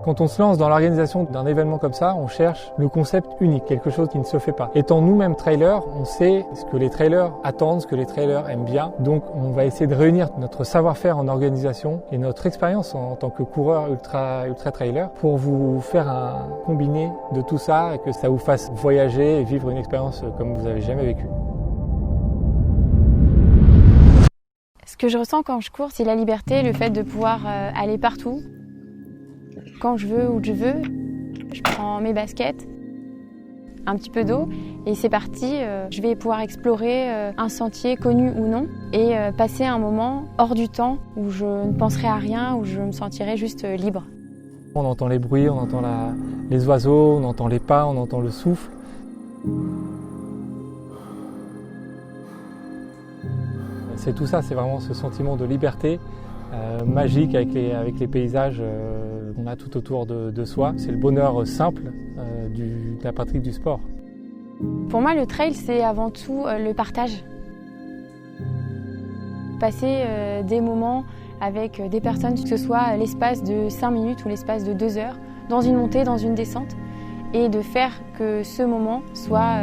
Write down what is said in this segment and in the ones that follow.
Quand on se lance dans l'organisation d'un événement comme ça, on cherche le concept unique, quelque chose qui ne se fait pas. Étant nous-mêmes trailers, on sait ce que les trailers attendent, ce que les trailers aiment bien. Donc on va essayer de réunir notre savoir-faire en organisation et notre expérience en tant que coureur ultra trailer pour vous faire un combiné de tout ça et que ça vous fasse voyager et vivre une expérience comme vous n'avez jamais vécue. Ce que je ressens quand je cours, c'est la liberté, le fait de pouvoir aller partout. Quand je veux, où je veux, je prends mes baskets, un petit peu d'eau et c'est parti. Je vais pouvoir explorer un sentier connu ou non et passer un moment hors du temps où je ne penserai à rien, où je me sentirai juste libre. On entend les bruits, on entend les oiseaux, on entend les pas, on entend le souffle. C'est tout ça, c'est vraiment ce sentiment de liberté magique avec les paysages qu'on a tout autour de soi. C'est le bonheur simple de la pratique du sport. Pour moi, le trail, c'est avant tout le partage. Passer des moments avec des personnes, que ce soit l'espace de 5 minutes ou l'espace de 2 heures, dans une montée, dans une descente, et de faire que ce moment soit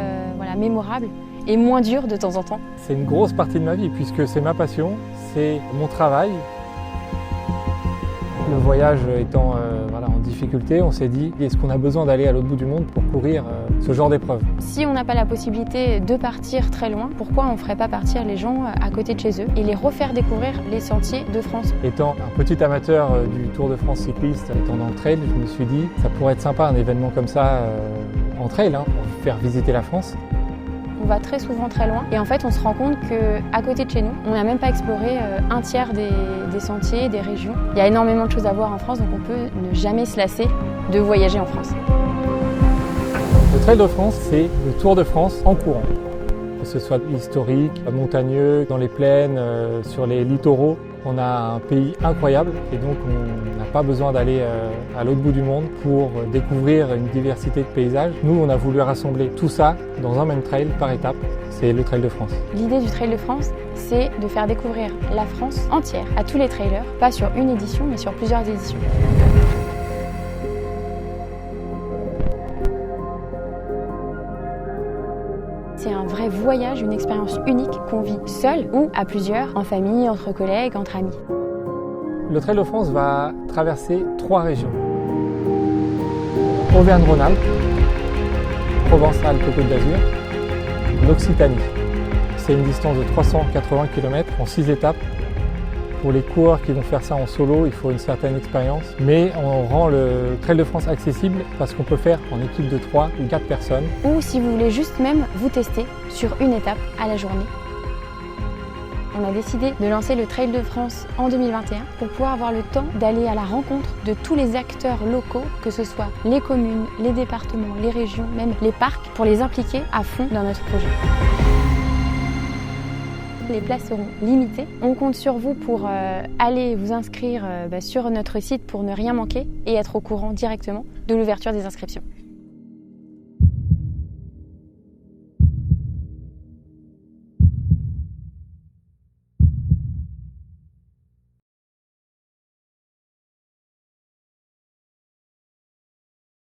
mémorable et moins dur de temps en temps. C'est une grosse partie de ma vie puisque c'est ma passion, c'est mon travail. Le voyage étant en difficulté, on s'est dit est-ce qu'on a besoin d'aller à l'autre bout du monde pour courir ce genre d'épreuve? Si on n'a pas la possibilité de partir très loin, pourquoi on ne ferait pas partir les gens à côté de chez eux et les refaire découvrir les sentiers de France? Étant un petit amateur du Tour de France cycliste, étant dans le trail, je me suis dit ça pourrait être sympa un événement comme ça en trail, pour faire visiter la France. On va très souvent très loin et en fait on se rend compte qu'à côté de chez nous, on n'a même pas exploré un tiers des sentiers, des régions. Il y a énormément de choses à voir en France, donc on peut ne jamais se lasser de voyager en France. Le Trail de France, c'est le Tour de France en courant. Que ce soit historique, montagneux, dans les plaines, sur les littoraux. On a un pays incroyable et donc on n'a pas besoin d'aller à l'autre bout du monde pour découvrir une diversité de paysages. Nous, on a voulu rassembler tout ça dans un même trail par étape. C'est le Trail de France. L'idée du Trail de France, c'est de faire découvrir la France entière à tous les trailers, pas sur une édition, mais sur plusieurs éditions. C'est un vrai voyage, une expérience unique qu'on vit seul ou à plusieurs, en famille, entre collègues, entre amis. Le Trail de France va traverser 3 régions. Auvergne-Rhône-Alpes, Provence-Alpes-Côte d'Azur, l'Occitanie. C'est une distance de 380 km en 6 étapes. Pour les coureurs qui vont faire ça en solo, il faut une certaine expérience. Mais on rend le Trail de France accessible parce qu'on peut faire en équipe de 3 ou 4 personnes. Ou si vous voulez juste même vous tester sur une étape à la journée. On a décidé de lancer le Trail de France en 2021 pour pouvoir avoir le temps d'aller à la rencontre de tous les acteurs locaux, que ce soit les communes, les départements, les régions, même les parcs, pour les impliquer à fond dans notre projet. Les places seront limitées. On compte sur vous pour aller vous inscrire sur notre site pour ne rien manquer et être au courant directement de l'ouverture des inscriptions.